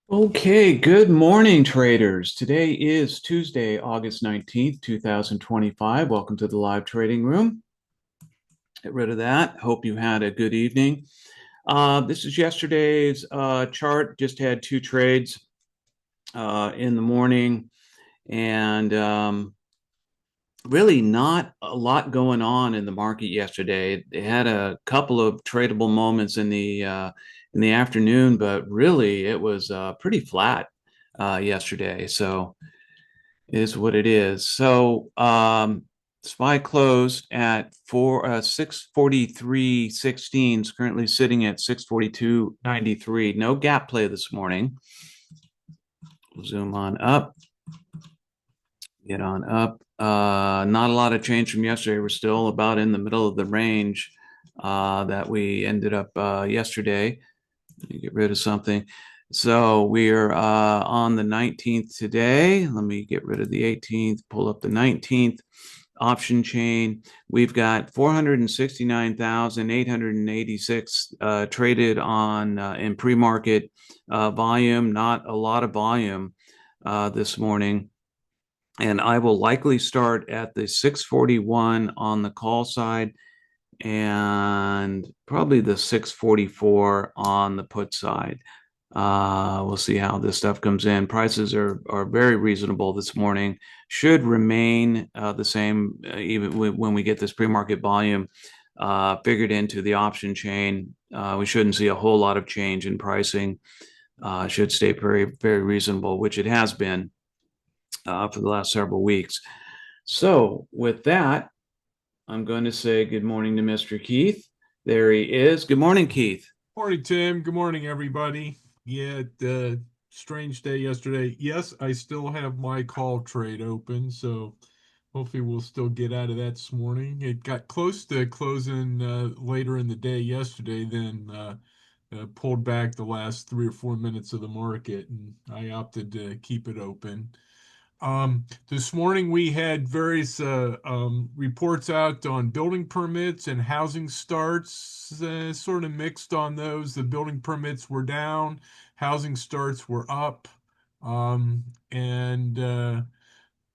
Okay, good morning, traders. Today is Tuesday, August 19th, 2025. Welcome to the live trading room. Get rid of that. Hope you had a good evening. This is yesterday's chart. Just had two trades in the morning, and really not a lot going on in the market yesterday. They had a couple of tradable moments in the afternoon, but really it was pretty flat yesterday. So it is what it is. So SPY closed at 643.16. Is currently sitting at 642.93. No gap play this morning. We'll zoom on up. Get on up. Not a lot of change from yesterday. We're still about in the middle of the range that we ended up yesterday. Let me get rid of something. So we're on the 19th today. Let me get rid of the 18th, pull up the 19th option chain. We've got 469,886 traded on in pre-market volume. Not a lot of volume this morning. And I will likely start at the 641 on the call side and probably the 644 on the put side. We'll see how this stuff comes in. Prices are very reasonable this morning. Should remain the same even when we get this pre-market volume figured into the option chain. We shouldn't see a whole lot of change in pricing. Should stay very reasonable, which it has been for the last several weeks. So with that, I'm going to say good morning to Mr. Keith. There he is. Good morning, Keith. Morning, Tim. Good morning, everybody. Yeah, strange day yesterday. Yes, I still have my call trade open, so hopefully we'll still get out of that this morning. It got close to closing later in the day yesterday, then pulled back the last 3 or 4 minutes of the market, and I opted to keep it open. This morning we had various reports out on building permits and housing starts, sort of mixed on those. The building permits were down, housing starts were up, and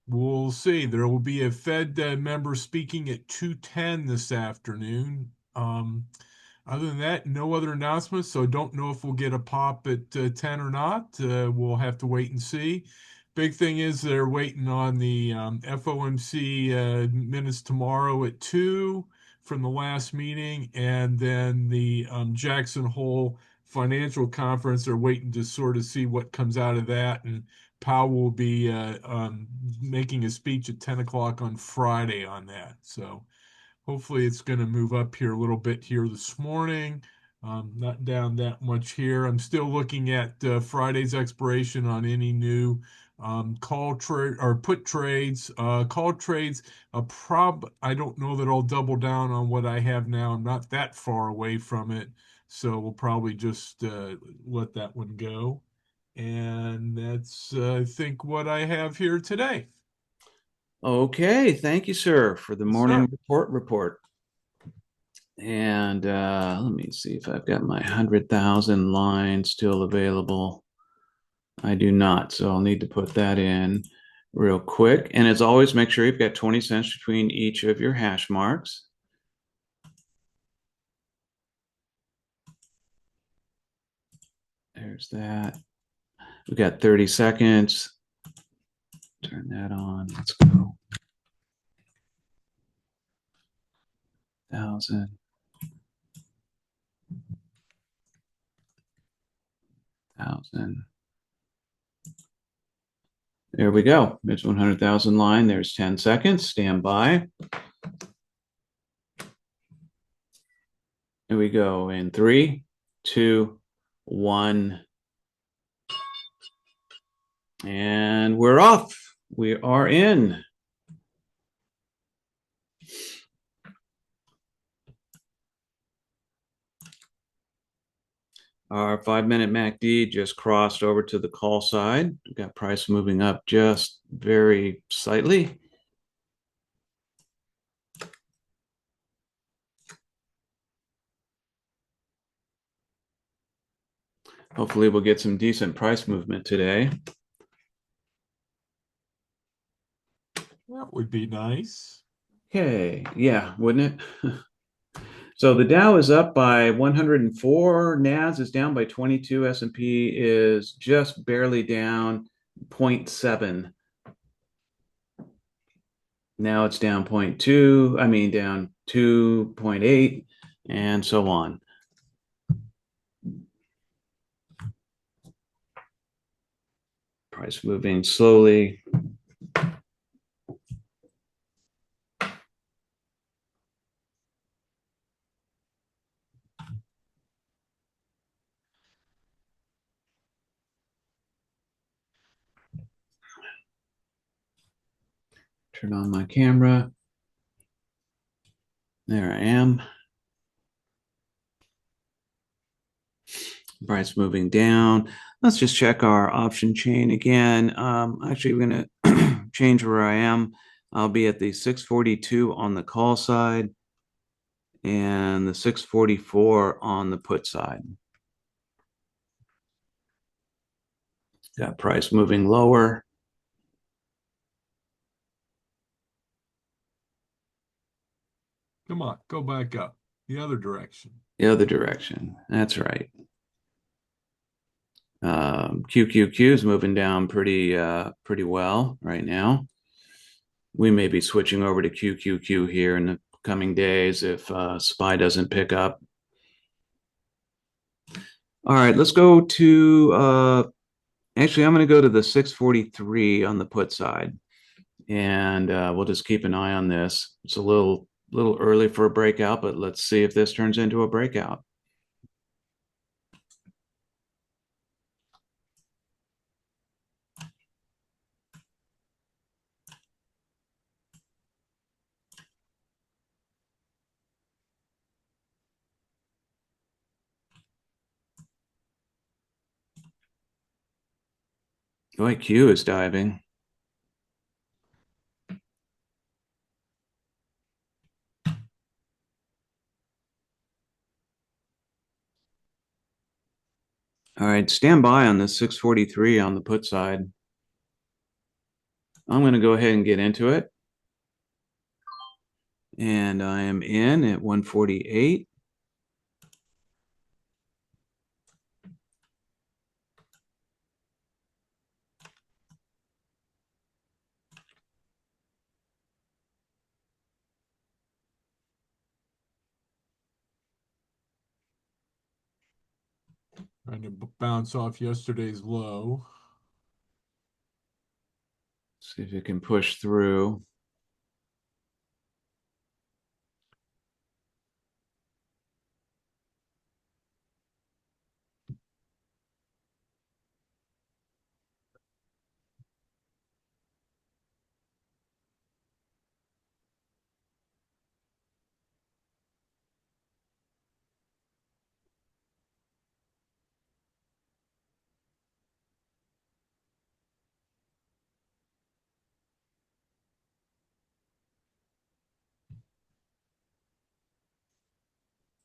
we'll see. There will be a Fed member speaking at 2:10 this afternoon. Other than that, no other announcements, so don't know if we'll get a pop at 10 or not. We'll have to wait and see. Big thing is they're waiting on the FOMC minutes tomorrow at 2 from the last meeting, and then the Jackson Hole Financial Conference. They're waiting to sort of see what comes out of that, and Powell will be making a speech at 10 o'clock on Friday on that. So hopefully it's going to move up here a little bit here this morning. Not down that much here. I'm still looking at Friday's expiration on any new call trade or put trades. Call trades, I don't know that I'll double down on what I have now. I'm not that far away from it, so we'll probably just let that one go. And that's, I think, what I have here today. Okay, thank you, sir, for the Yes, morning sir. report. And let me see if I've got my 100,000 line still available. I do not, so I'll need to put that in real quick. And as always, make sure you've got 20 cents between each of your hash marks. There's that. We've got 30 seconds. Turn that on. Let's go. 1,000. 1,000. There we go. There's 100,000 line. There's 10 seconds. Stand by. Here we go in 3, 2, 1. And we're off. We are in. Our 5-minute MACD just crossed over to the call side. We've got price moving up just very slightly. Hopefully we'll get some decent price movement today. That would be nice. Okay, yeah, wouldn't it? So the Dow is up by 104, Nas is down by 22, S&P is just barely down 0.7. Now it's down 0.2, I mean down 2.8, and so on. Price moving slowly. Turn on my camera. There I am. Price moving down. Let's just check our option chain again. Actually, we're going to change where I am. I'll be at the 642 on the call side and the 644 on the put side. Got price moving lower. Come on, go back up the other direction. The other direction. That's right. QQQ is moving down pretty well right now. We may be switching over to QQQ here in the coming days if SPY doesn't pick up. All right, let's go to actually, I'm going to go to the 643 on the put side, and we'll just keep an eye on this. It's a little early for a breakout, but let's see if this turns into a breakout. OIQ is diving. All right, stand by on this 643 on the put side. I'm going to go ahead and get into it. And I am in at 148. Trying to bounce off yesterday's low. See if it can push through.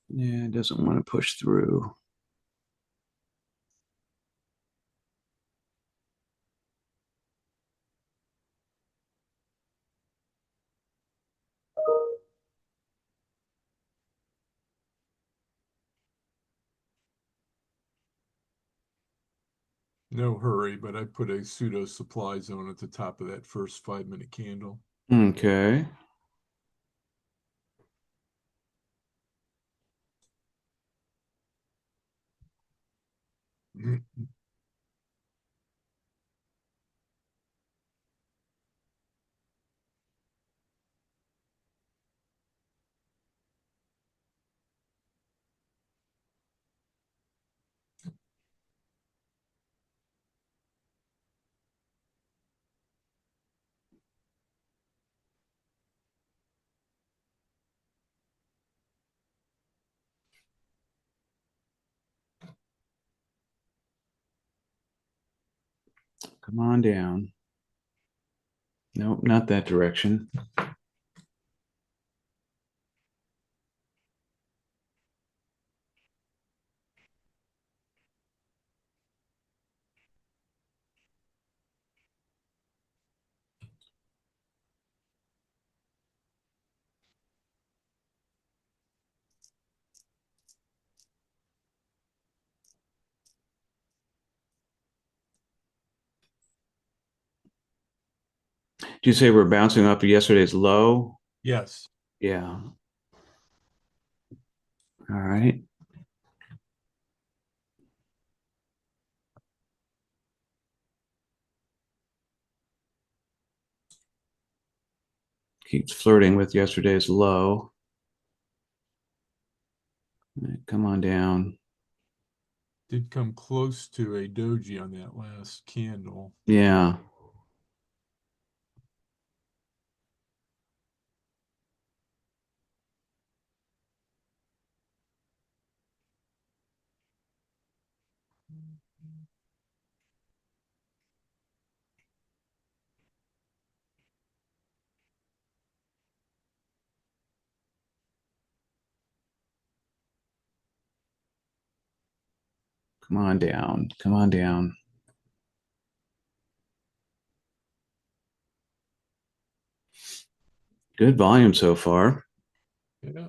Yeah, it doesn't want to push through. No hurry, but I put a pseudo supply zone at the top of that first 5-minute candle. Okay. Come on down. Nope, not that direction. Did you say we're bouncing off of yesterday's low? Yes. Yeah. All right. Keeps flirting with yesterday's low. All right, come on down. Did come close to a doji on that last candle. Yeah. Come on down. Come on down. Good volume so far. Yeah.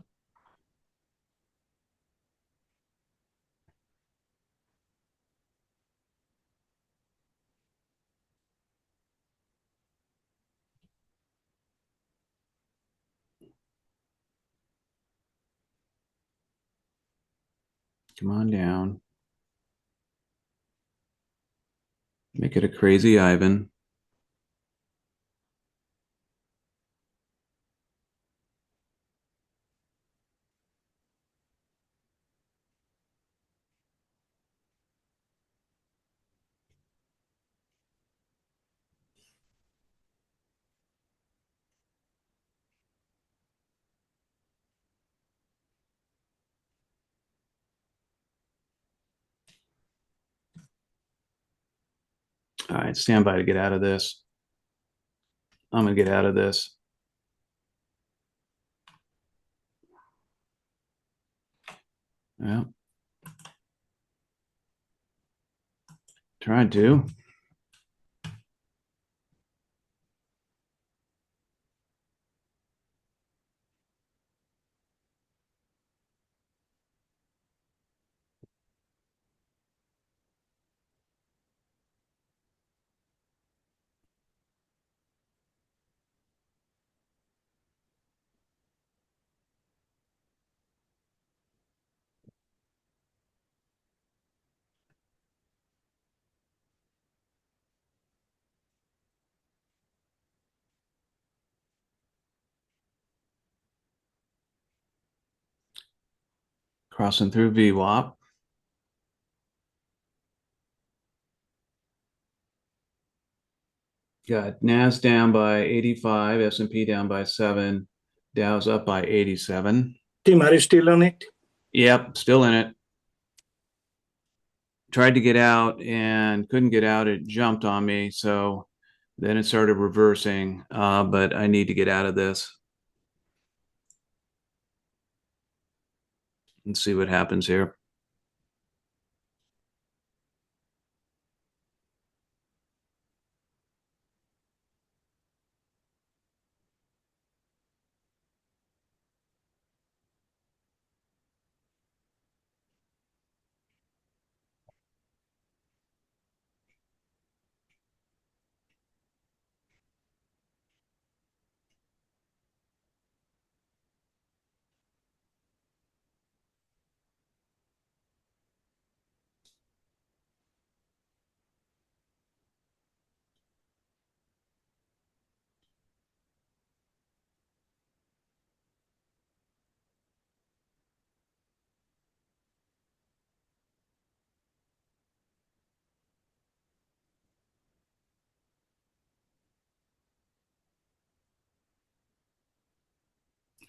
Come on down. Make it a crazy Ivan. All right, stand by to get out of this. I'm going to get out of this. Yeah, trying to. Crossing through VWAP. Got Nas down by 85, S&P down by 7, Dow's up by 87. Tim, are you still on it? Yep, still in it. Tried to get out and couldn't get out. It jumped on me. So then it started reversing, but I need to get out of this and see what happens here.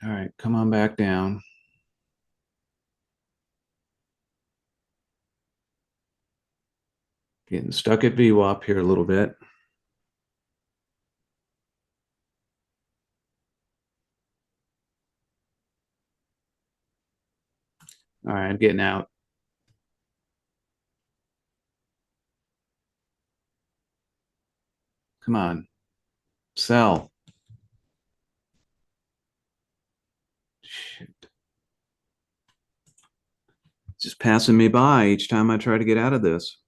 All right, come on back down. Getting stuck at VWAP here a little bit. All right, I'm getting out. Come on, sell. Shit. It's just passing me by each time I try to get out of this.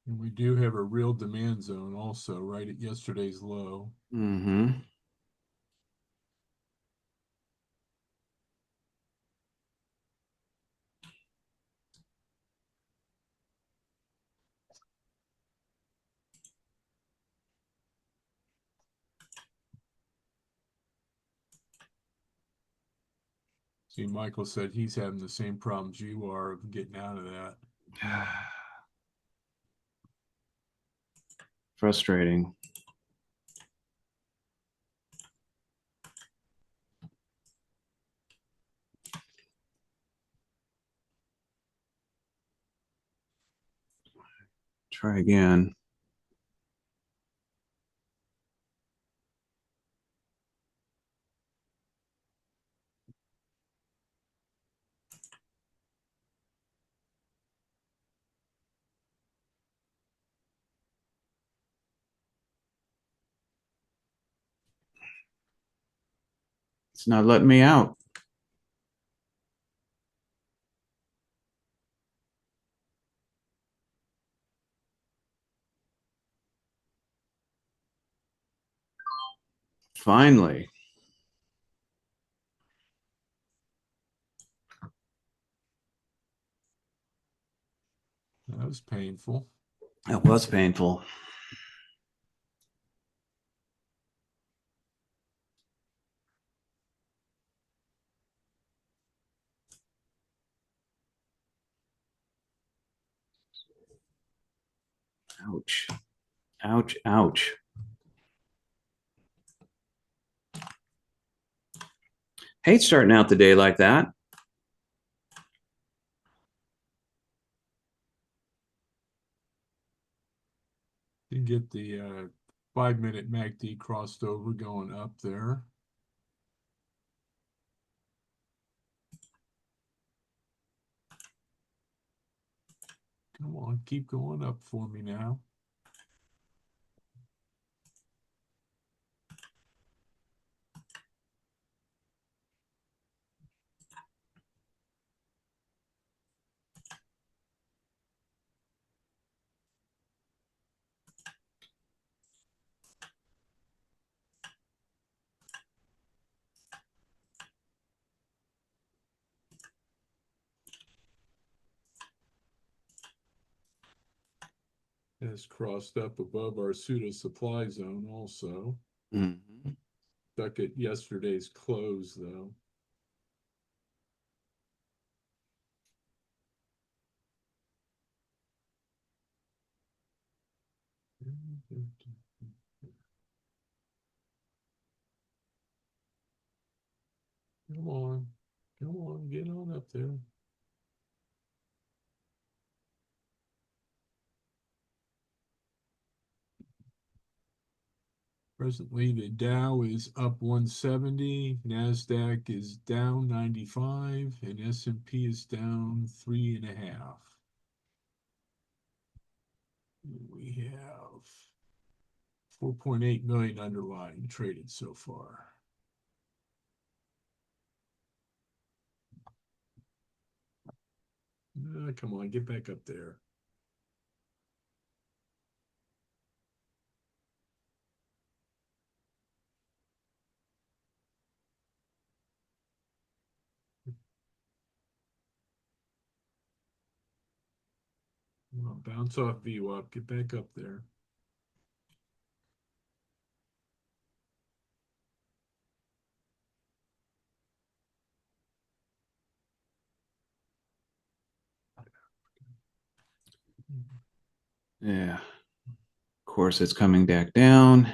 And we do have a real demand zone also right at yesterday's low. Mm-hmm. See, Michael said he's having the same problems you are of getting out of that. Frustrating. Try again. It's not letting me out. Finally. That was painful. That was painful. Ouch. Ouch. Ouch. Hate starting out the day like that. Did get the 5 minute MACD crossed over going up there. Come on, keep going up for me now. Has crossed up above our pseudo supply zone also. Mm-hmm. Stuck at yesterday's close though. Come on. Come on, get on up there. Presently, the Dow is up 170, NASDAQ is down 95, and S&P is down 3.5. We have 4.8 million underlying traded so far. Come on, get back up there. Come on, bounce off VWAP, get back up there. Yeah. Of course, it's coming back down.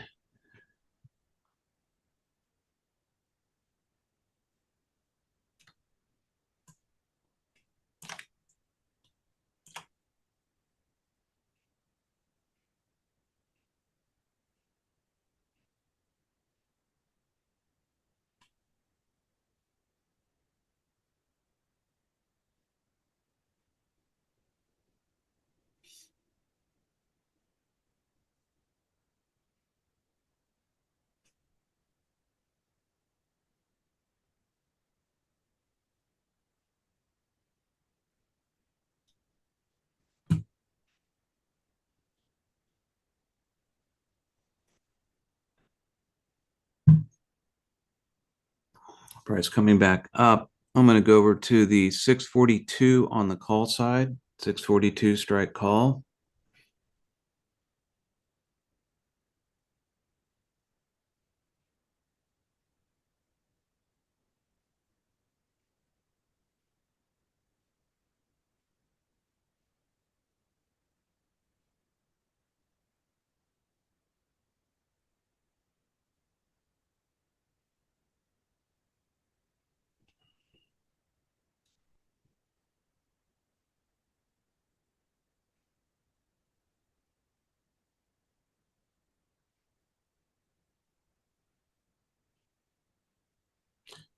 Price coming back up. I'm going to go over to the 642 on the call side. 642 strike call.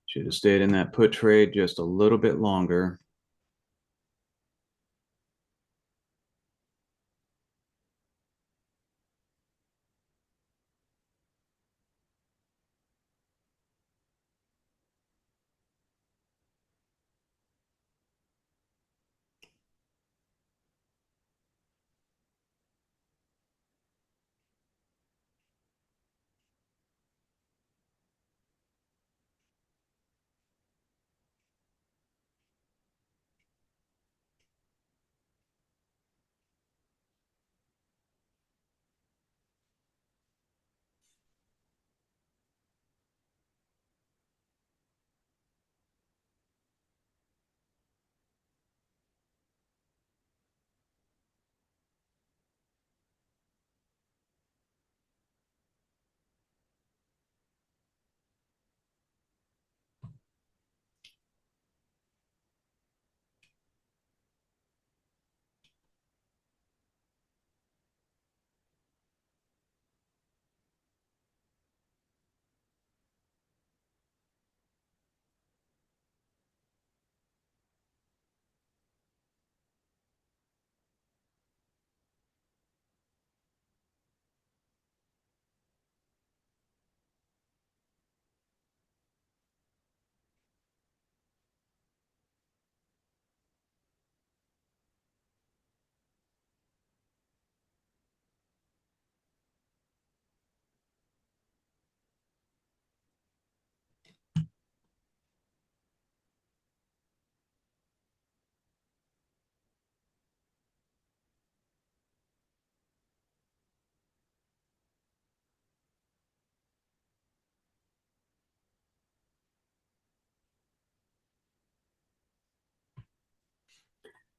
Should have stayed in that put trade just a little bit longer.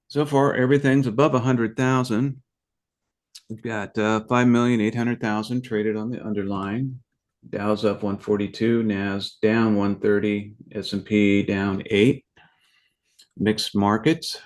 So far, everything's above 100,000. We've got 5,800,000 traded on the underlying. Dow's up 142, Nas down 130, S&P down 8. Mixed markets.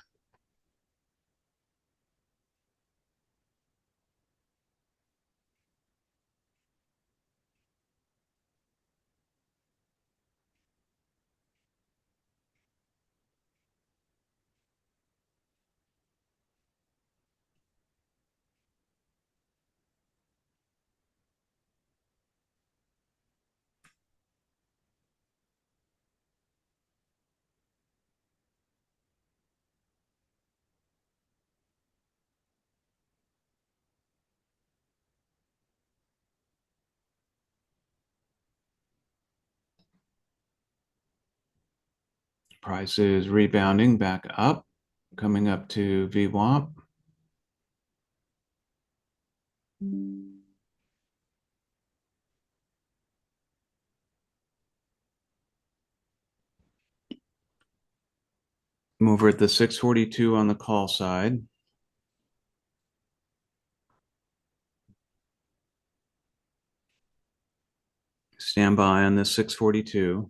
Price is rebounding back up, coming up to VWAP. I'm over at the 642 on the call side. Stand by on this 642.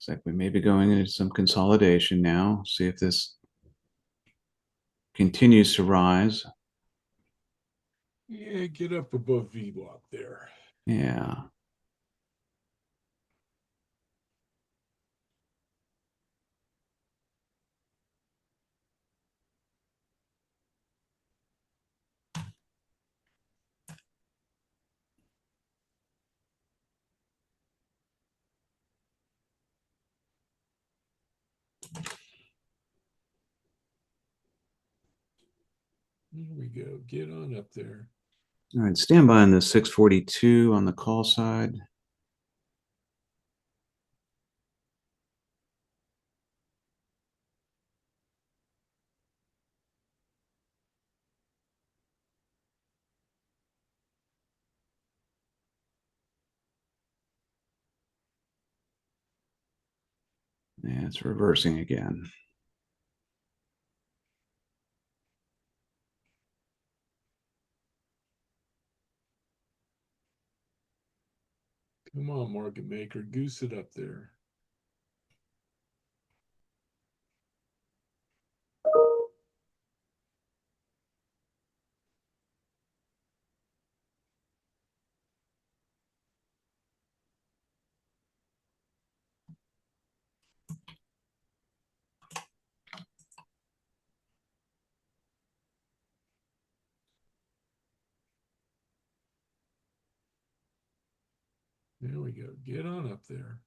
Looks like we may be going into some consolidation now. See if this continues to rise. Yeah, get up above V block there. Yeah. There we go. Get on up there. All right, stand by on the 642 on the call side. Yeah, it's reversing again. Come on, market maker. Goose it up there. There we go. Get on up there.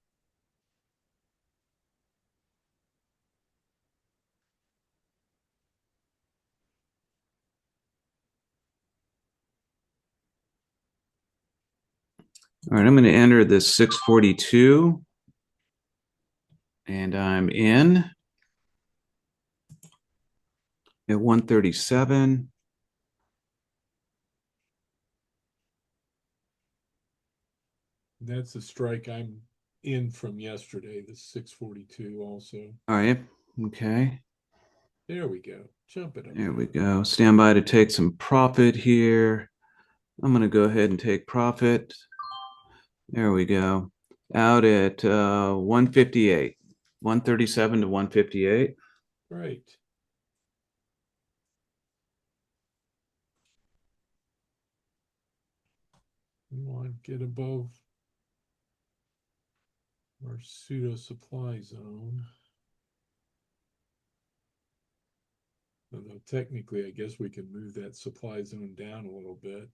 All right, I'm going to enter this 642 and I'm in at 137. That's a strike I'm in from yesterday, the 642 also. All right, okay. There we go. Jump it up There we there. go. Stand by to take some profit here. I'm going to go ahead and take profit. There we go. Out at 158, 137 to 158. Great. Come on, get above our pseudo supply zone. Although technically, I guess we can move that supply zone down a little bit.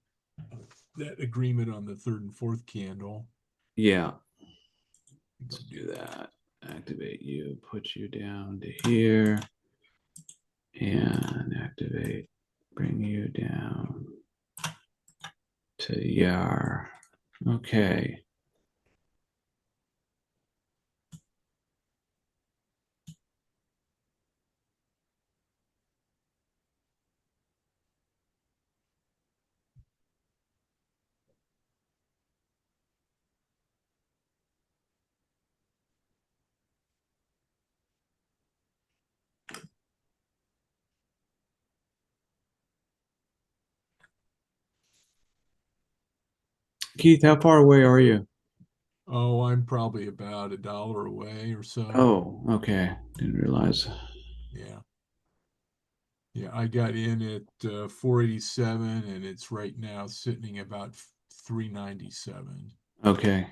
That agreement on the third and fourth candle. Yeah, Go let's do do that. that. Activate you, put you down to here, and activate, bring you down to Yar. Okay. Keith, how far away are you? Oh, I'm probably about $1 away or so. Oh, okay. Didn't realize. Yeah. Yeah, I got in at 487 and it's right now sitting about 397. Okay.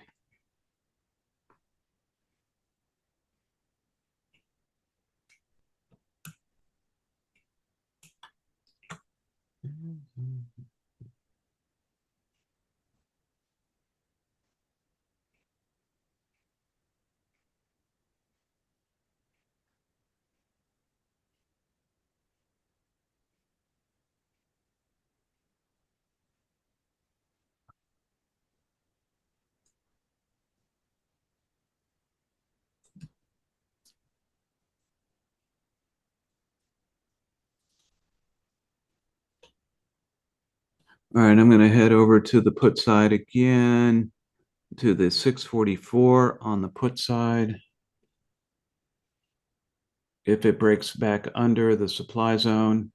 All right, I'm going to head over to the put side again, to the 644 on the put side. If it breaks back under the supply zone,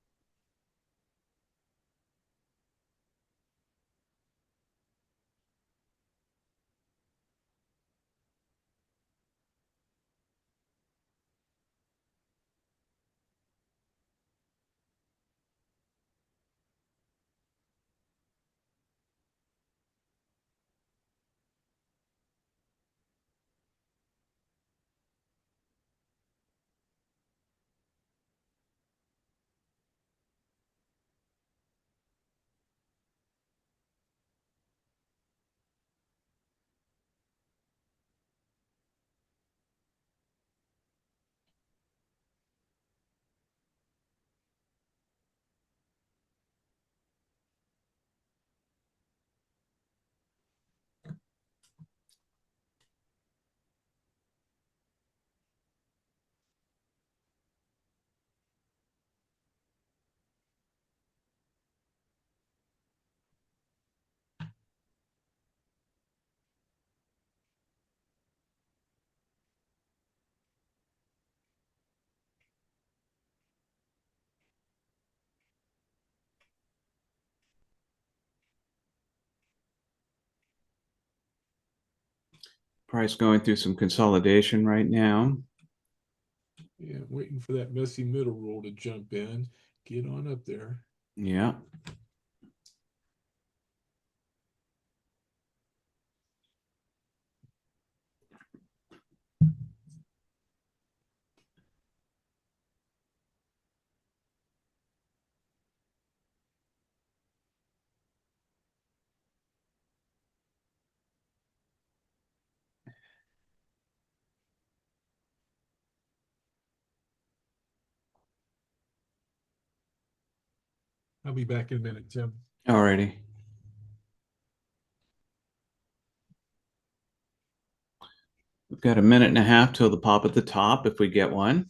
Price going through some consolidation right now. Yeah, waiting for that messy middle roll to jump in. Get on up there. Yeah. I'll be back in a minute, Tim. Alrighty. We've got a minute and a half till the pop at the top if we get one.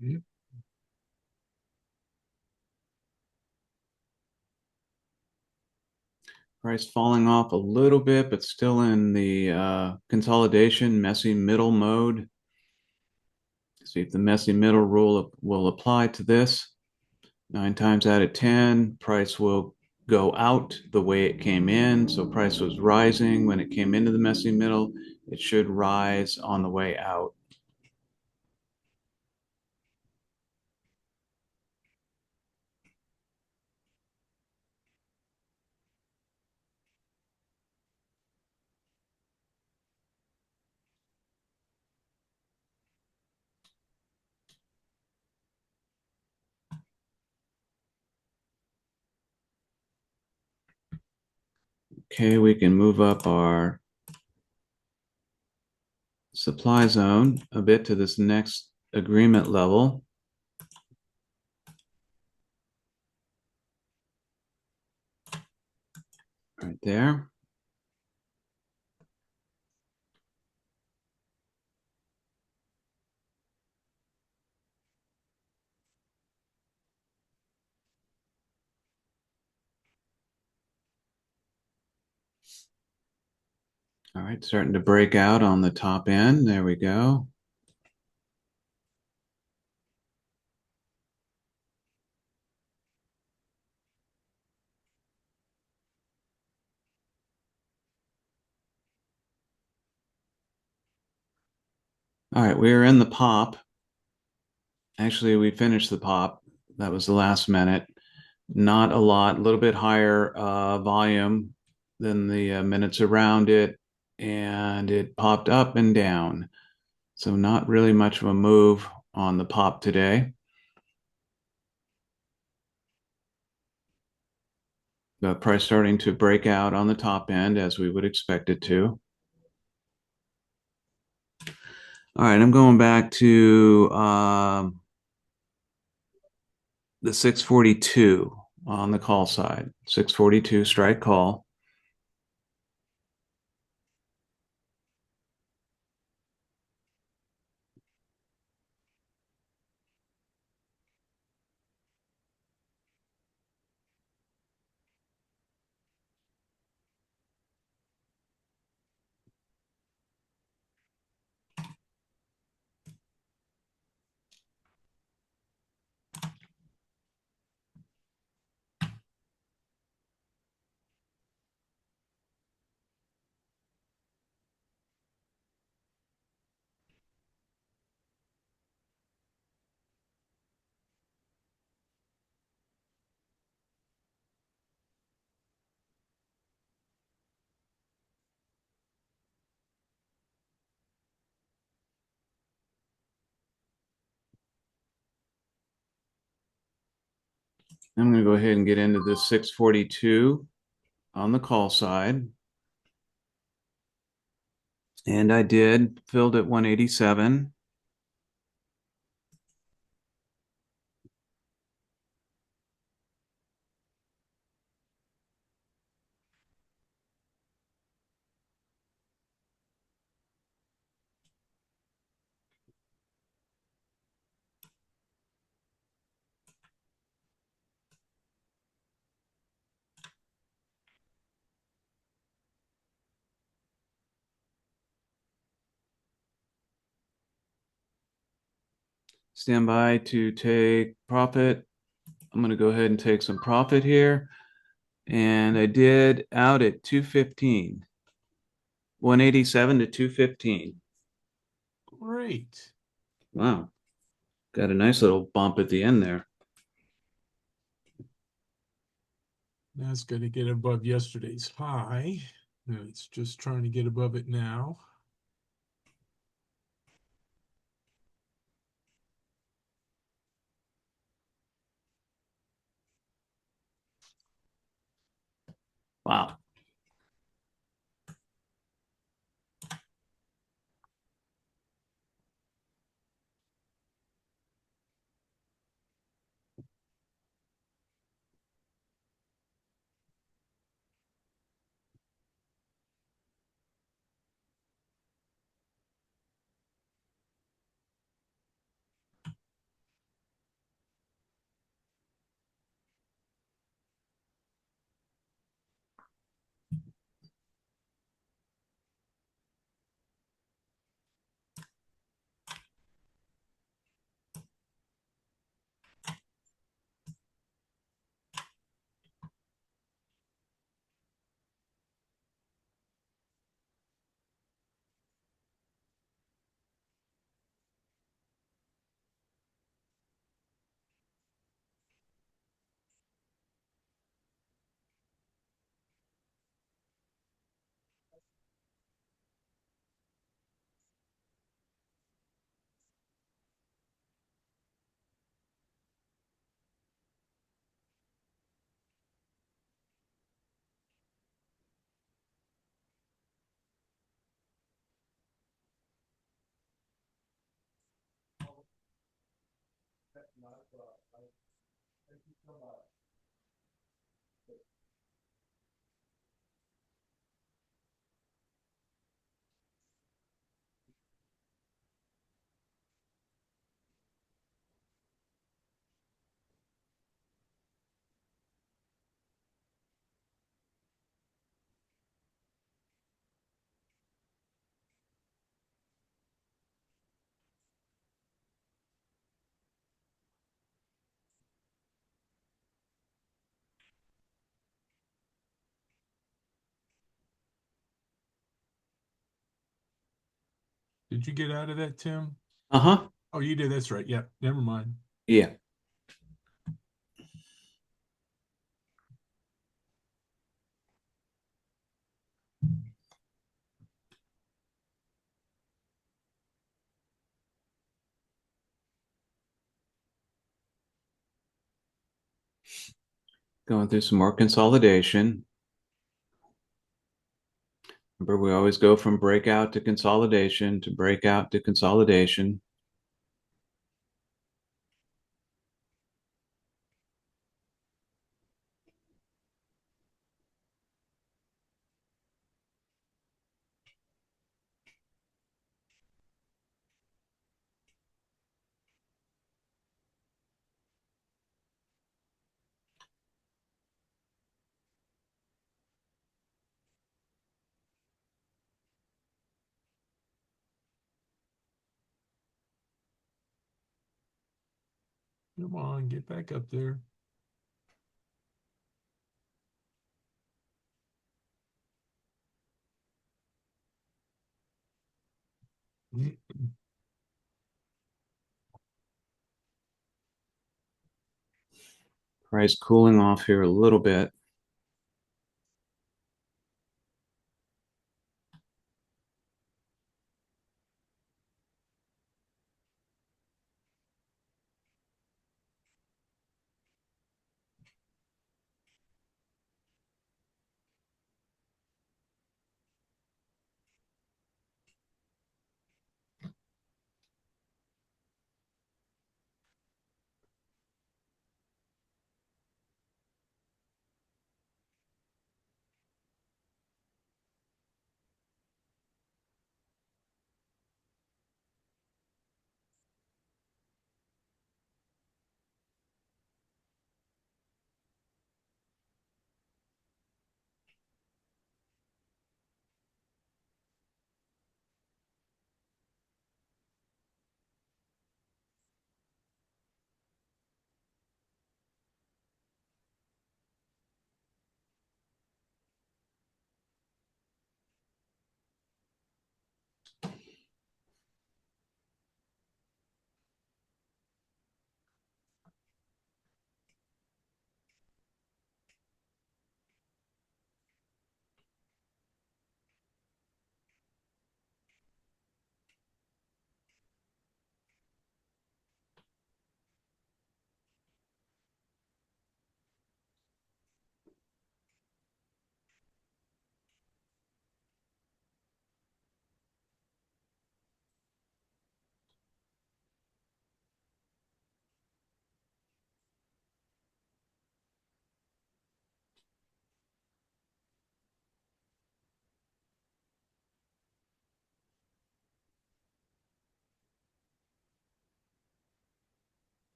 Yeah. Price falling off a little bit, but still in the consolidation, messy middle mode. See if the messy middle rule will apply to this. 9 times out of 10, price will go out the way it came in. So price was rising when it came into the messy middle. It should rise on the way out. Okay, we can move up our supply zone a bit to this next agreement level. Right there. All right, starting to break out on the top end. There we go. All right, we're in the pop. Actually, we finished the pop. That was the last minute. Not a lot, a little bit higher volume than the minutes around it. And it popped up and down. So not really much of a move on the pop today. The price starting to break out on the top end as we would expect it to. All right, I'm going back to the 642 on the call side. 642 strike call. I'm going to go ahead and get into this 642 on the call side. And I did, filled at 187. Stand by to take profit. I'm going to go ahead and take some profit here. And I did out at 215, 187 to 215. Great. Wow. Got a nice little bump at the end there. Now it's going to get above yesterday's high. It's just trying to get above it now. Wow. Did you get out of that, Tim? Uh-huh. Oh, you did. That's right. Yeah. Never mind. Yeah. Going through some more consolidation. Remember, we always go from breakout to consolidation to breakout to consolidation. Come on, get back up there. Price cooling off here a little bit.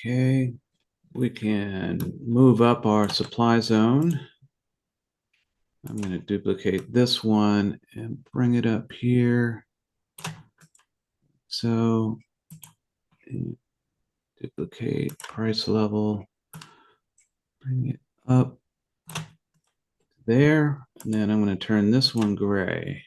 Okay, we can move up our supply zone. I'm going to duplicate this one and bring it up here. So duplicate price level, bring it up there. And then I'm going to turn this one gray.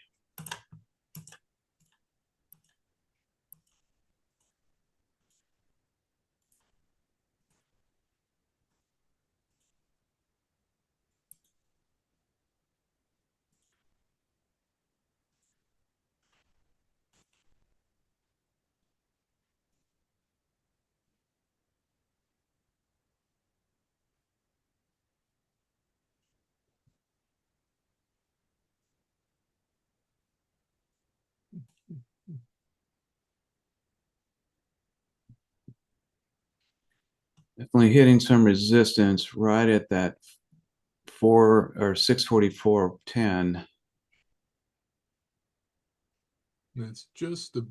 Definitely hitting some resistance right at that 644.10. That's just the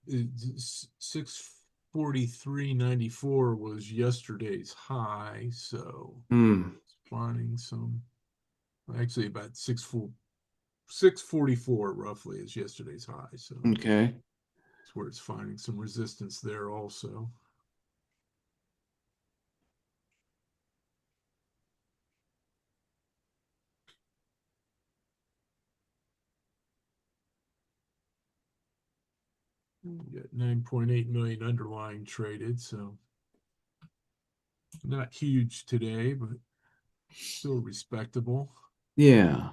643.94 was yesterday's high, so Hmm. it's finding some actually about 644 roughly is yesterday's high, so Okay. it's where it's finding some resistance there also. We got 9.8 million underlying traded, so not huge today, but still respectable. Yeah.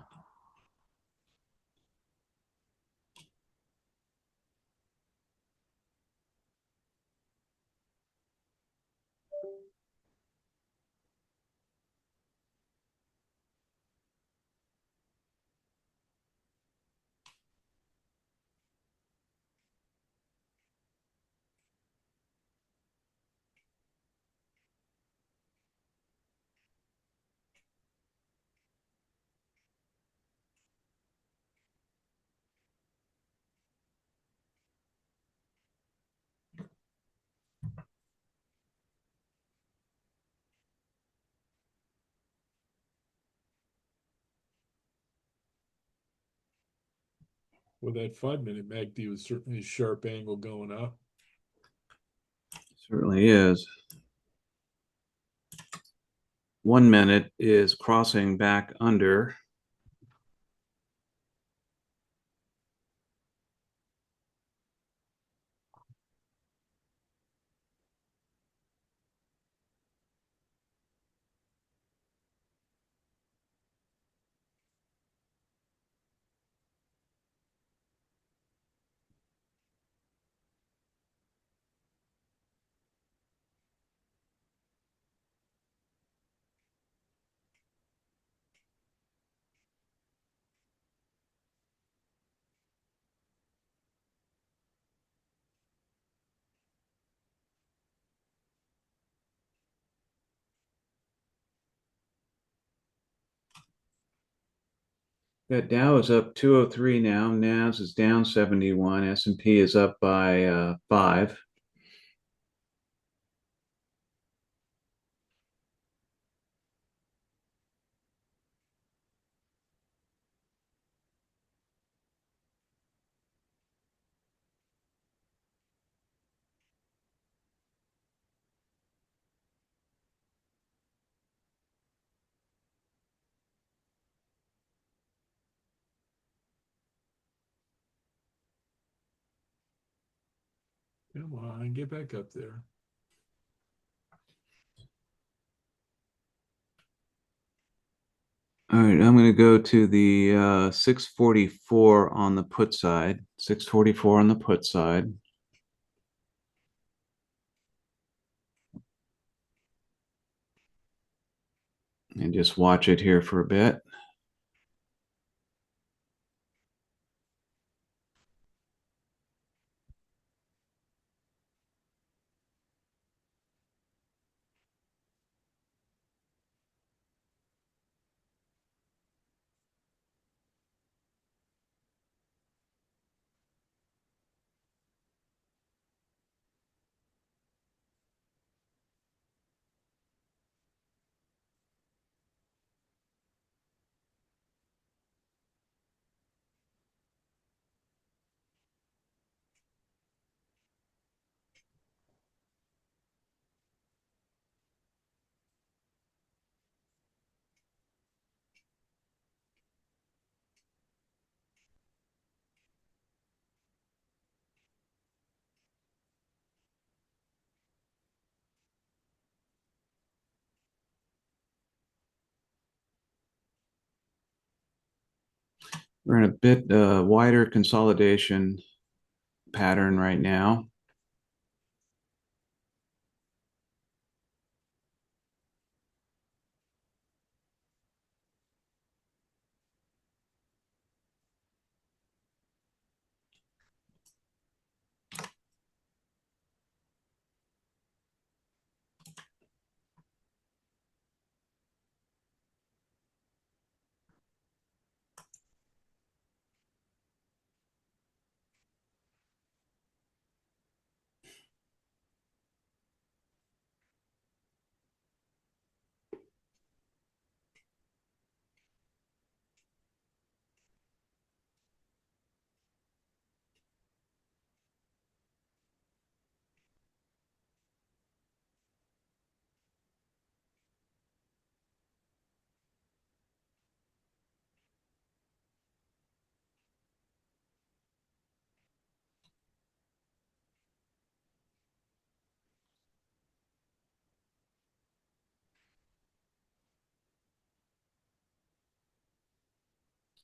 Well, that 5 minute MACD was certainly a sharp angle going up. Certainly is. 1 minute is crossing back under. That Dow is up 203 now. NAS is down 71. S&P is up by 5. Come on, get back up there. All right, I'm going to go to the 644 on the put side. 644 on the put side. And just watch it here for a bit. We're in a bit wider consolidation pattern right now.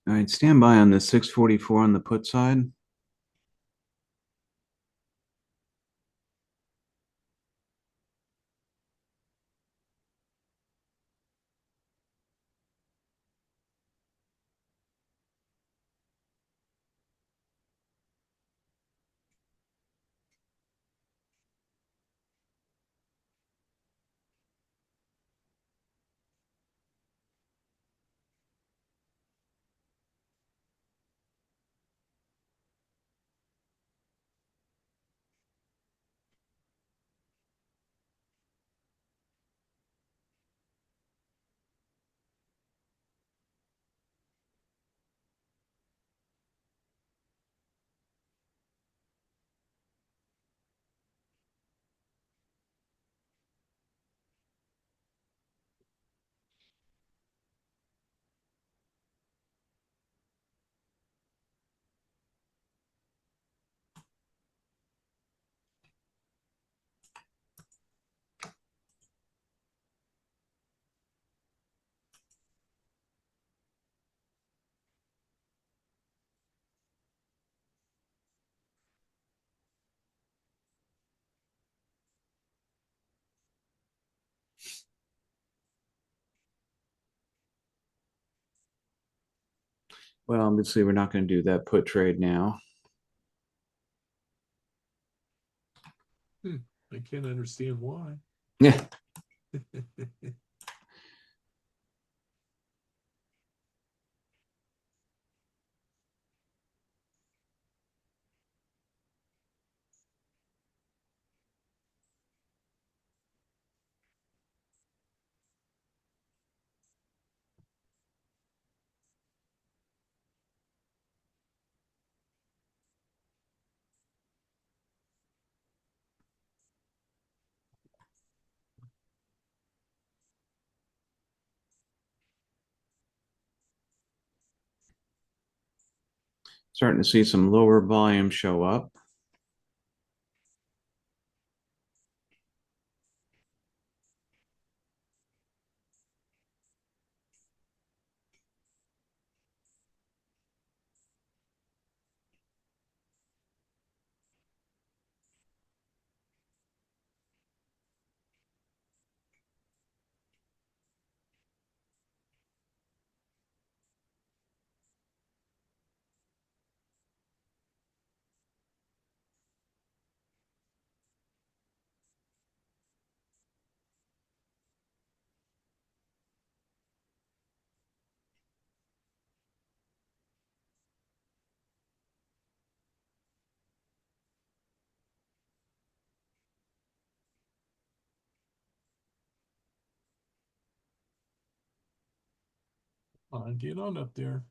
All right, stand by on the 644 on the put side. Well, obviously, we're not going to do that put trade now. Hmm, I can't understand why. Yeah. Starting to see some lower volume show up. Get on up there.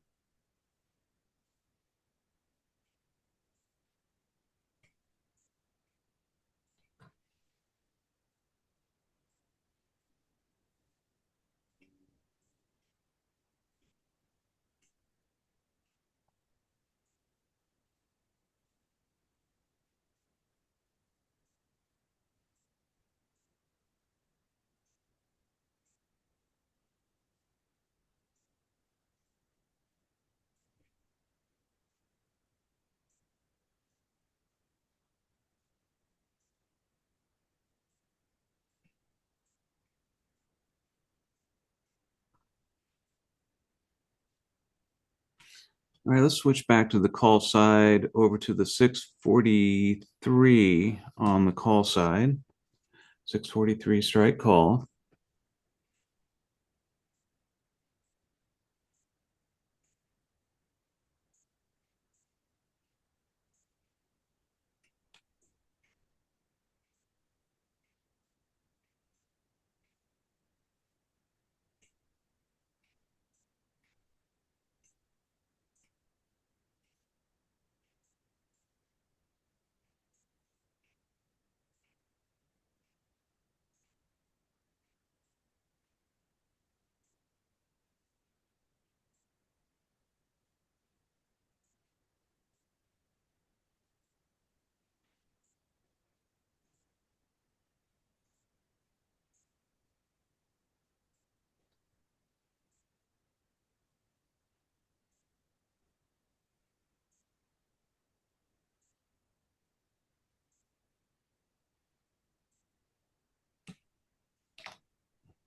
All right, let's switch back to the call side over to the 643 on the call side. 643 strike call.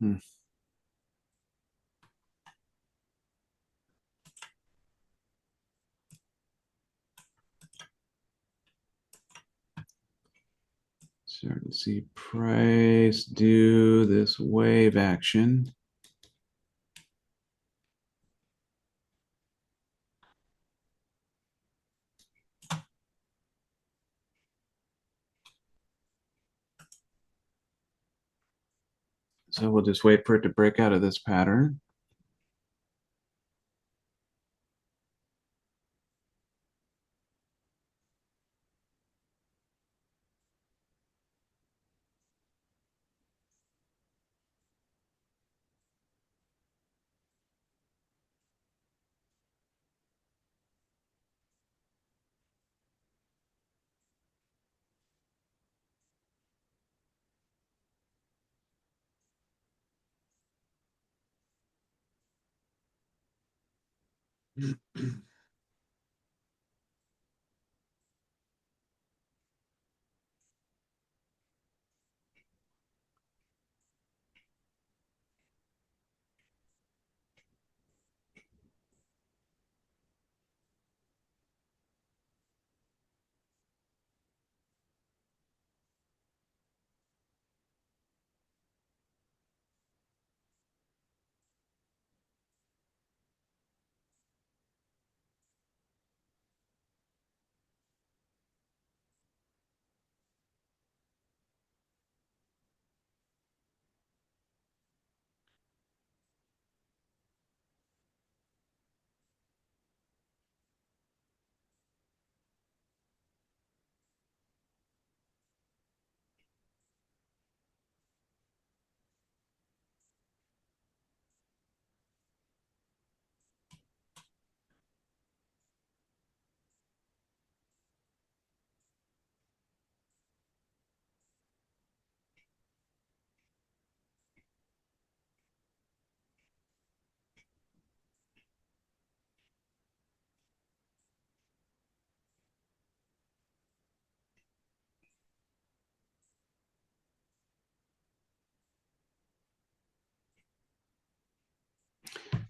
Hmm. Starting to see price do this wave action. So we'll just wait for it to break out of this pattern.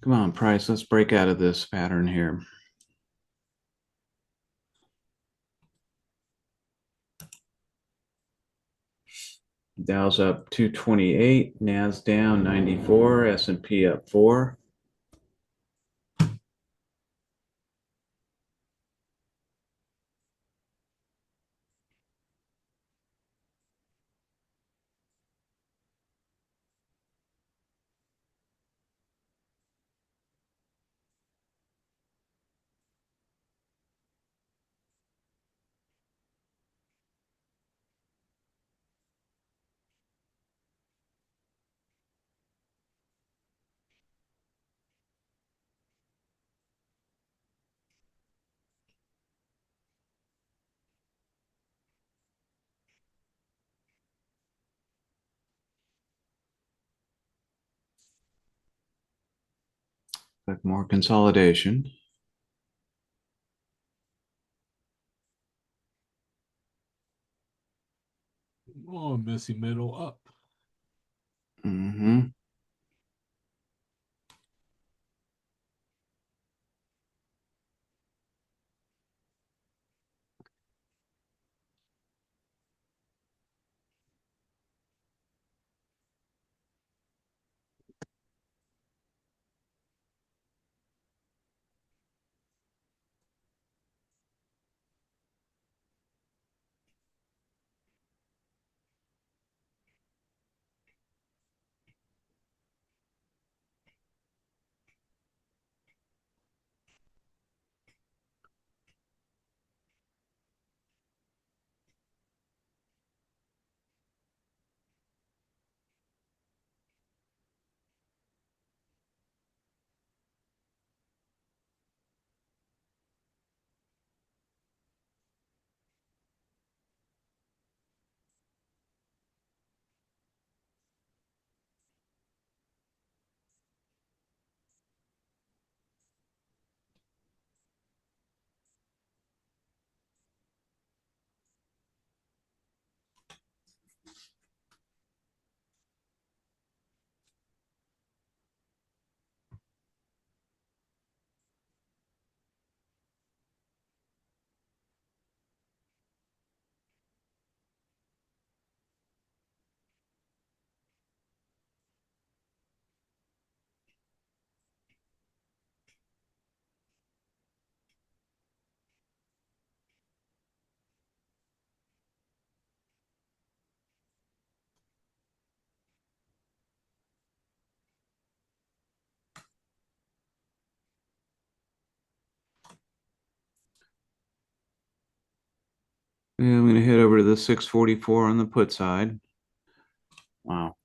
Come on, price. Let's break out of this pattern here. Dow's up 228, Nas down 94, S&P up 4. Like more consolidation. Oh, messy middle up. Mm-hmm. And I'm going to head over to the 644 on the put side. Wow.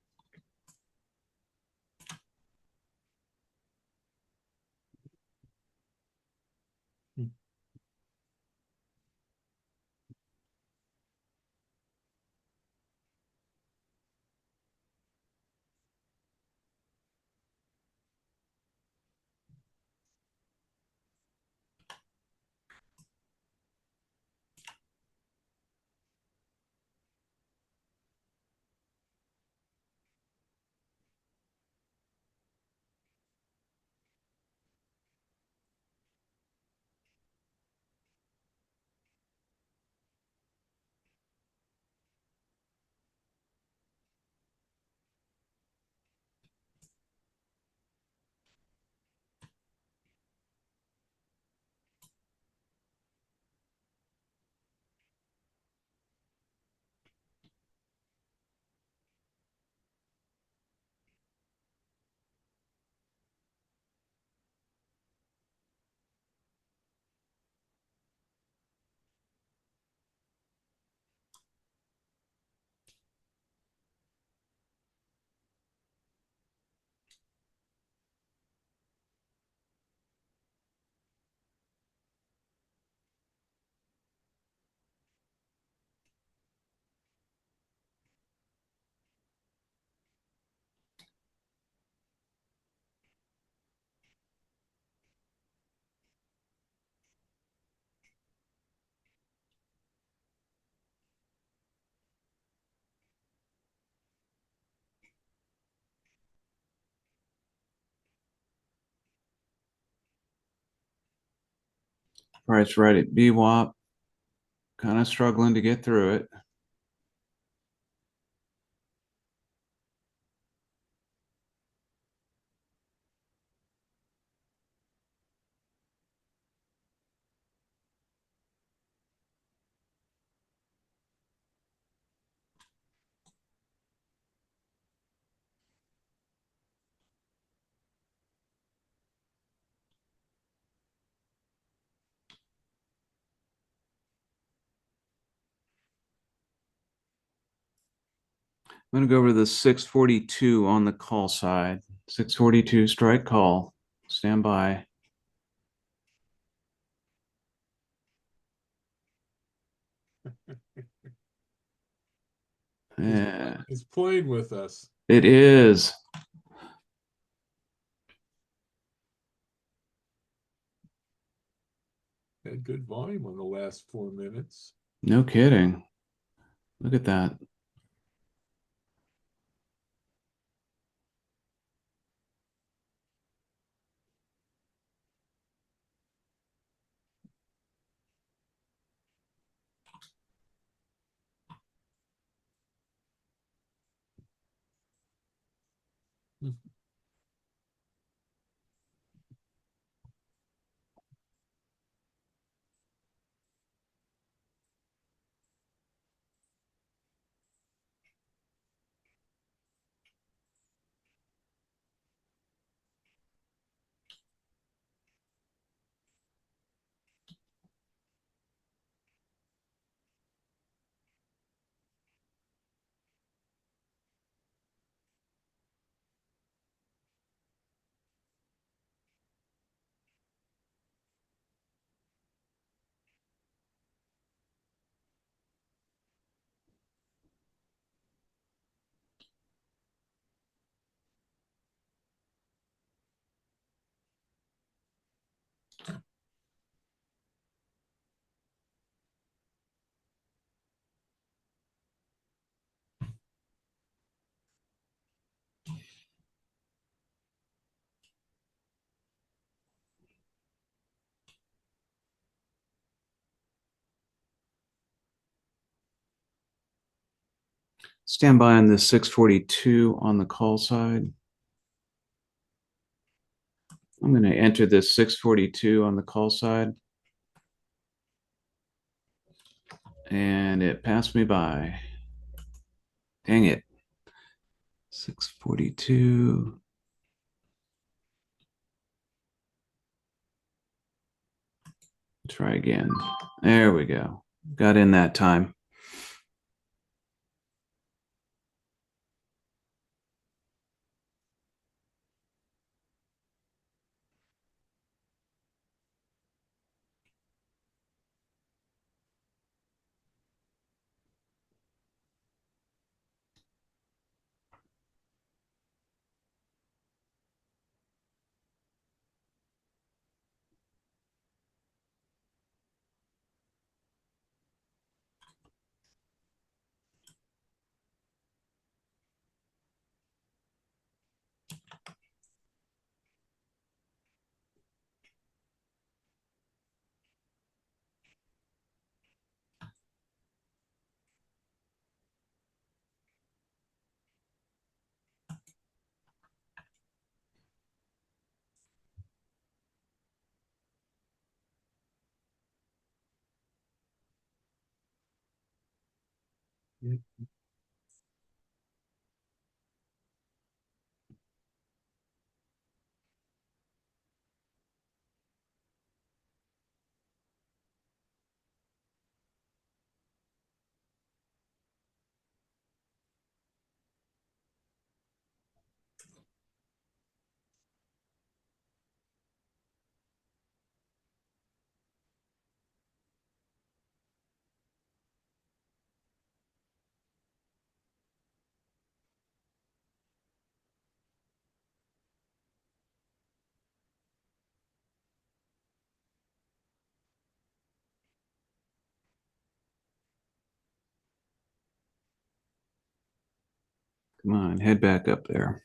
Price right at BWAP. Kind of struggling to get through it. I'm going to go over to the 642 on the call side. 642 strike call. Stand by. Yeah, It's playing with us. it is. Had good volume on the last 4 minutes. No kidding. Look at that. Stand by on the 642 on the call side. I'm going to enter this 642 on the call side. And it passed me by. Dang it. 642. Try again. There we go. got in that time. Come on, head back up there.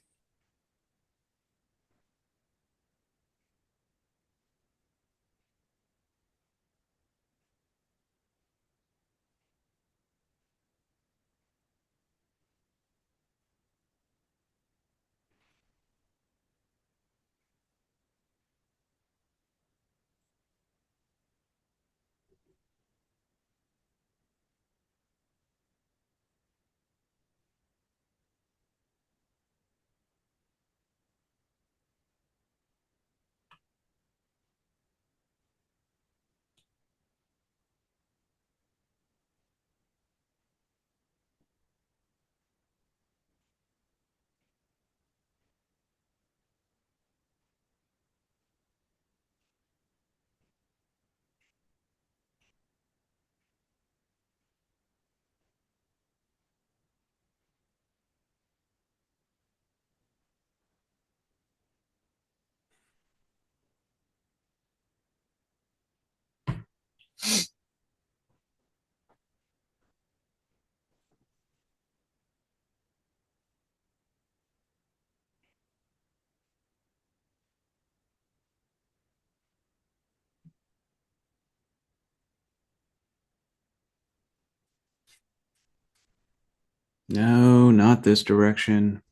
No, not this direction.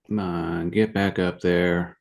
Come on, get back up there.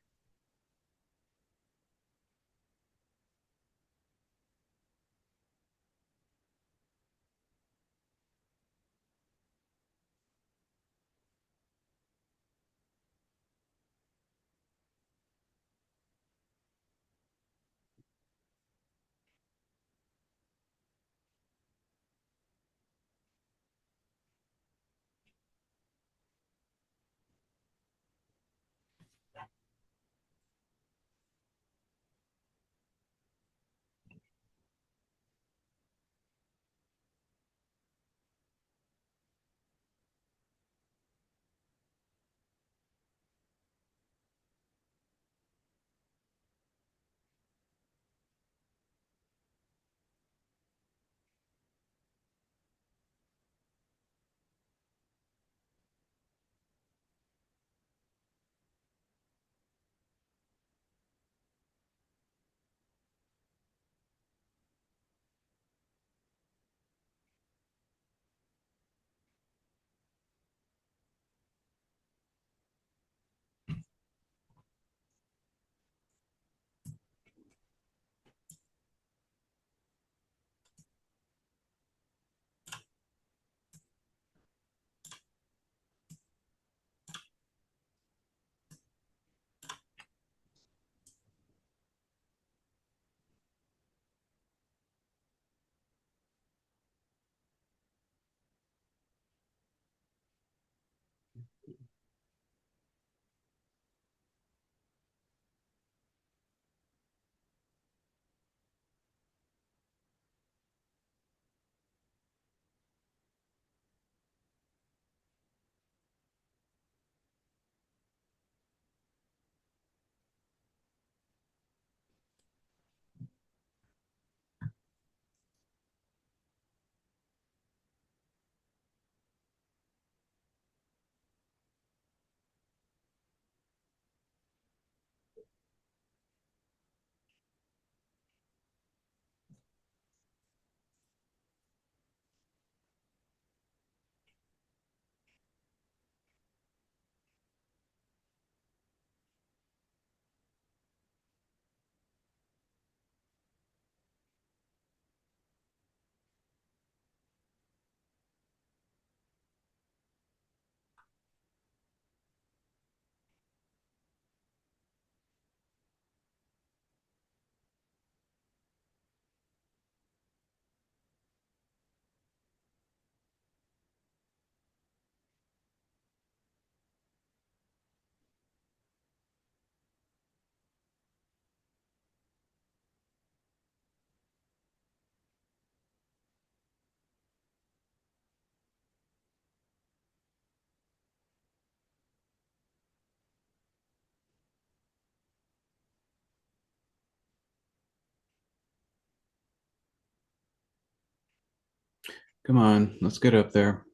Come on, let's get up there.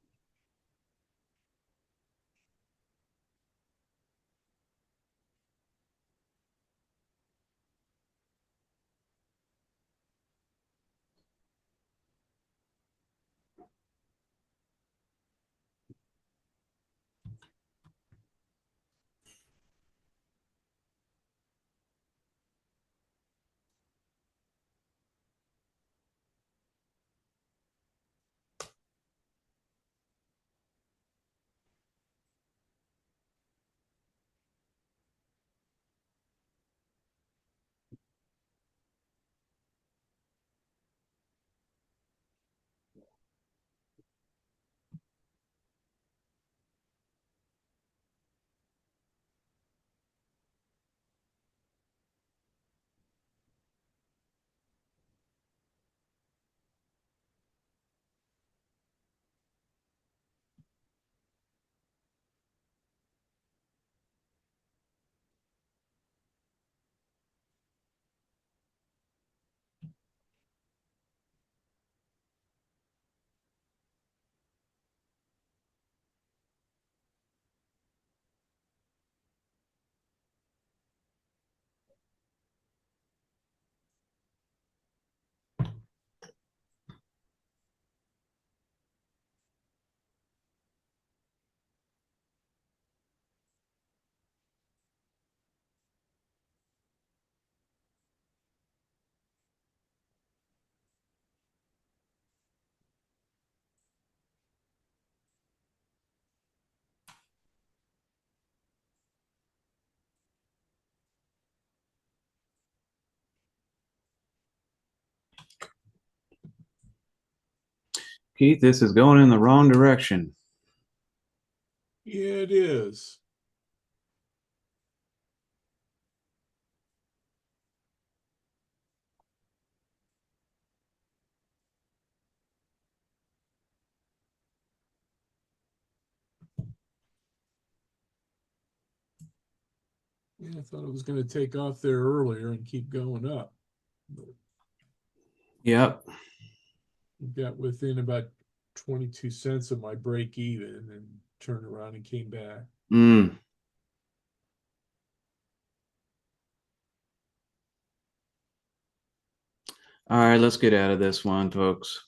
Keith, this is going in the wrong direction. Yeah, it is. Yeah, I thought it was going to take off there earlier and keep going up. But Yep. we got within about 22 cents of my break even and turned around and came back. Mm. All right, let's get out of this one, folks.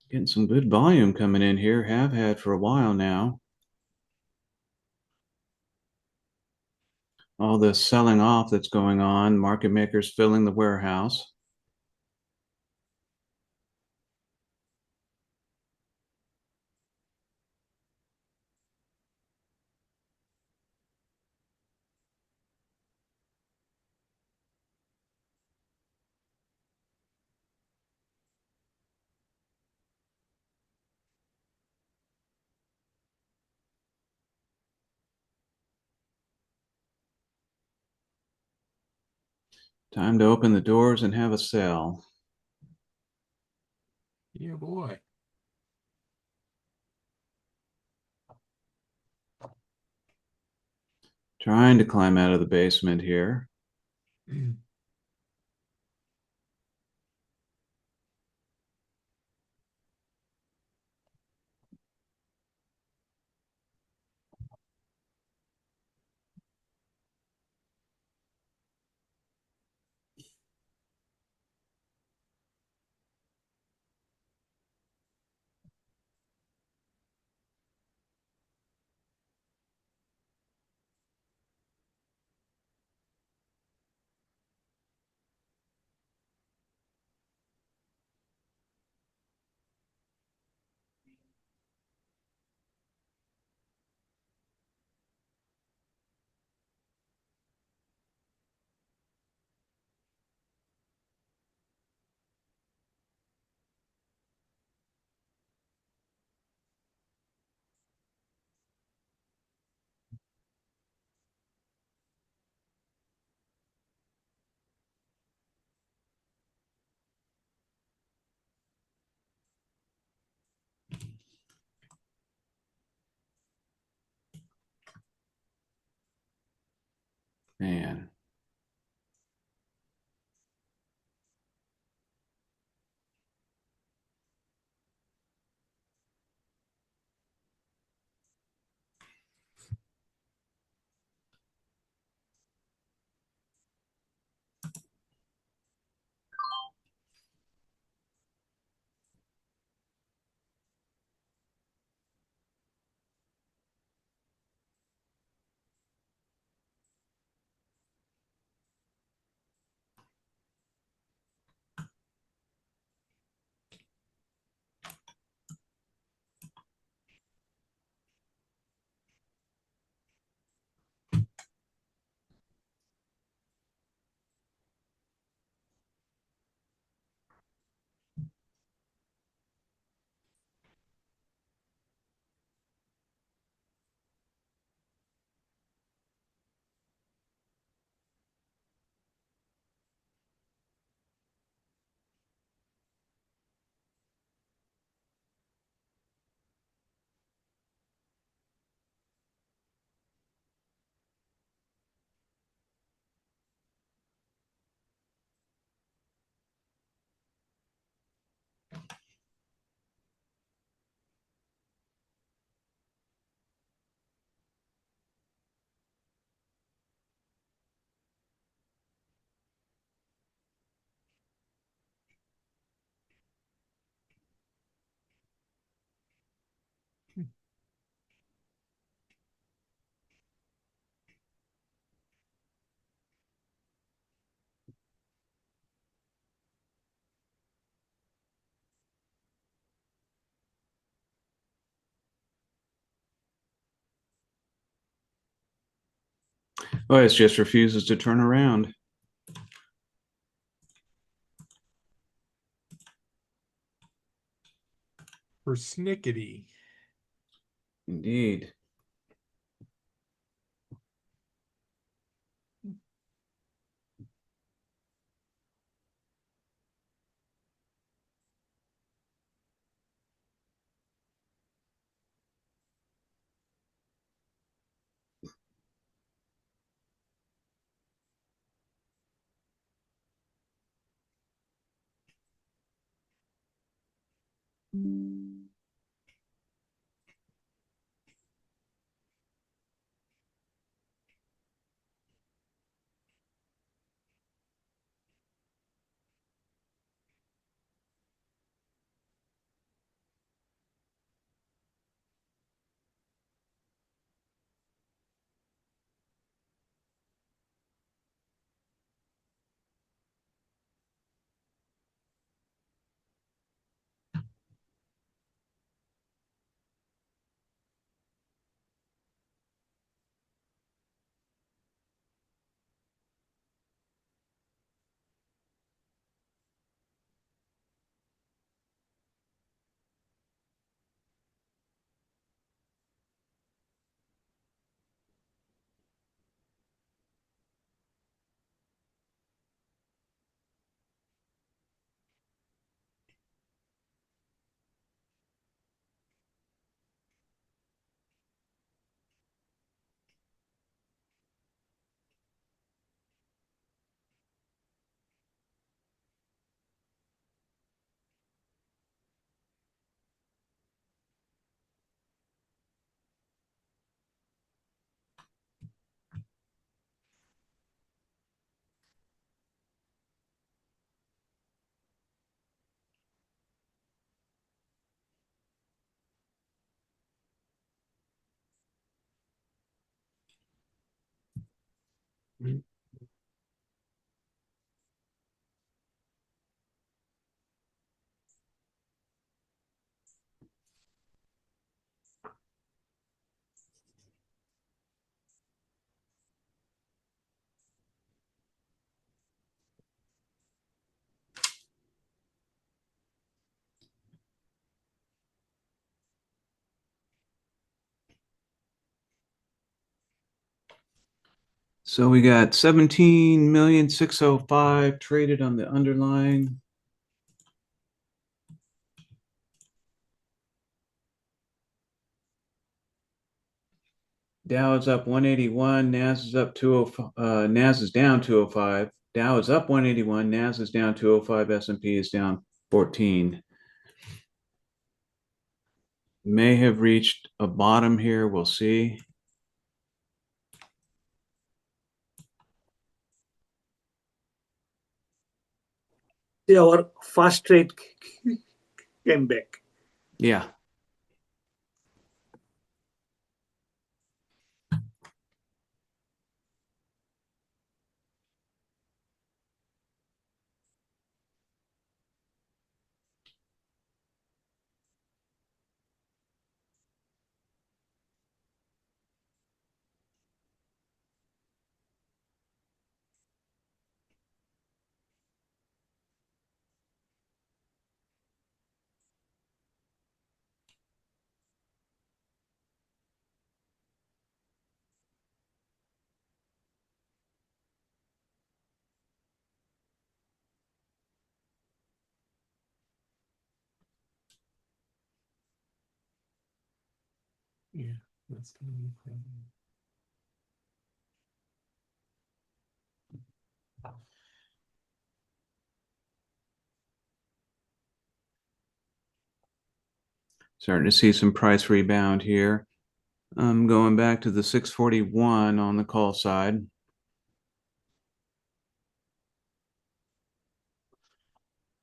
Getting some good volume coming in here. Have had for a while now. All the selling off that's going on, market makers filling the warehouse. Time to open the doors and have a sell. Yeah, boy. Trying to climb out of the basement here. Man. Oh, it just refuses to turn around. Persnickety. Indeed. So we got 17,605,000 traded on the underlying. Dow is up 181, Nas is up 205, Nas is down 205. Dow is up 181, Nas is down 205, S&P is down 14. May have reached a bottom here, we'll see. See, our fast rate came back. Yeah. Yeah, that's gonna be a problem. Starting to see some price rebound here. I'm going back to the 641 on the call side.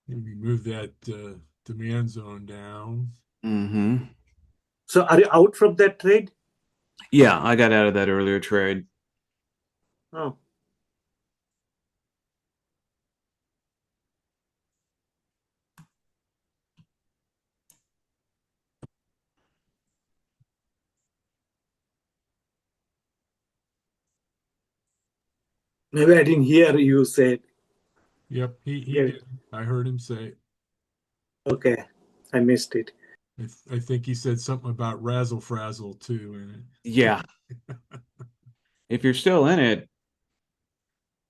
Maybe move that demand zone down. Mm-hmm. So are you out from that trade? Yeah, I got out of that earlier trade. Oh, maybe I didn't hear you say. Yep, he Yeah. did. I heard him say it. Okay, I missed it. I think he said something about razzle frazzle too in Yeah. it. If you're still in it,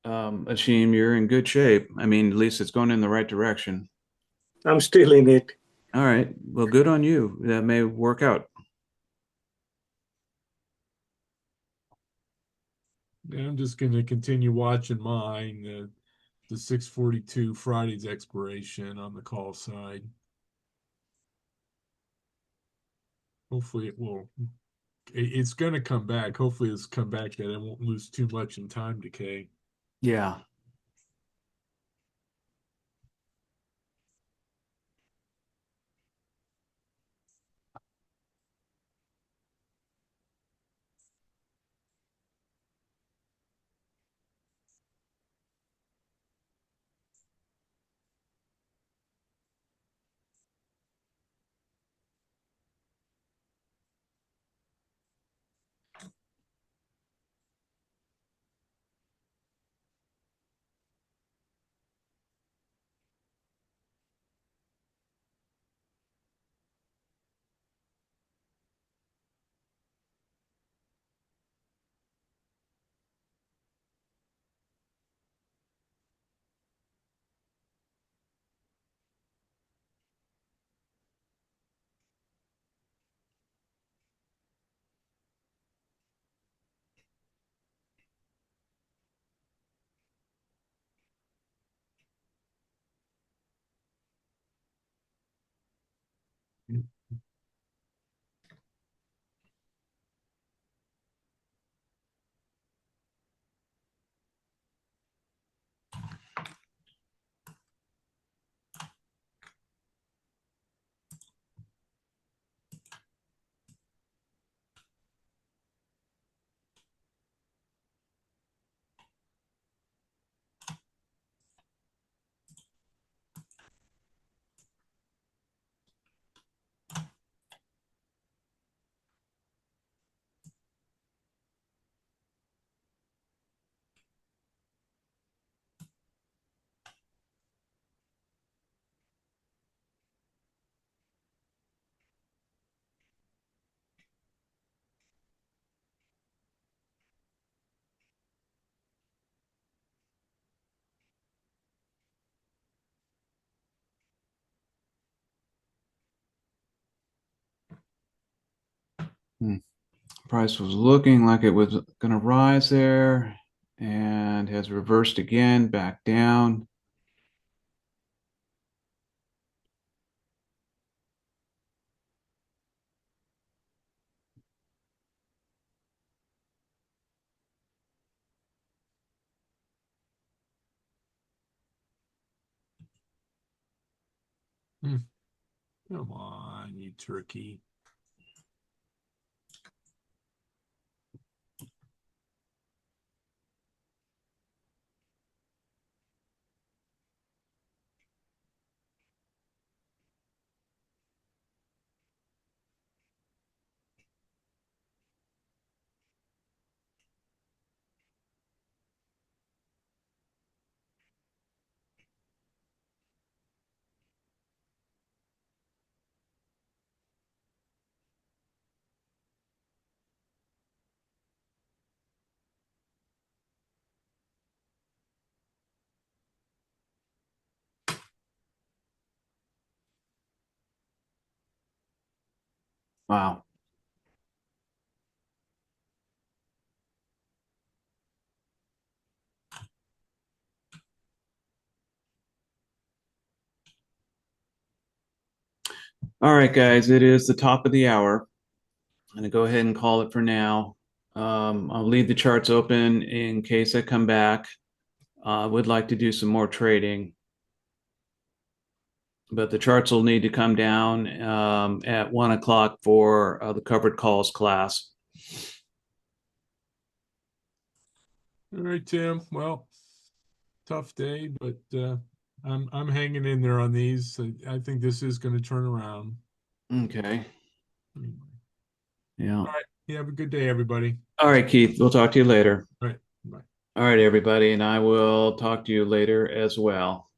Ashim, you're in good shape. I mean, at least it's going in the right direction. I'm still in it. All right. Well, good on you. That may work out. Yeah, I'm just going to continue watching mine. The 642 Friday's expiration on the call side. Hopefully it will. It's going to come back. Hopefully it's come back that it won't lose too much in time decay. Yeah. Hmm. Price was looking like it was going to rise there and has reversed again back down. Come on, you turkey. Wow. All right, guys, it is the top of the hour. I'm going to go ahead and call it for now. I'll leave the charts open in case I come back. I would like to do some more trading, but the charts will need to come down at 1 o'clock for the covered calls class. All right, Tim. Well, tough day, but I'm hanging in there on these. I think this is going to turn around. Okay. Anyway. Yeah. All right. You have a good day, everybody. All right, Keith. We'll talk to you later. All right. Bye. All right, everybody. And I will talk to you later as well.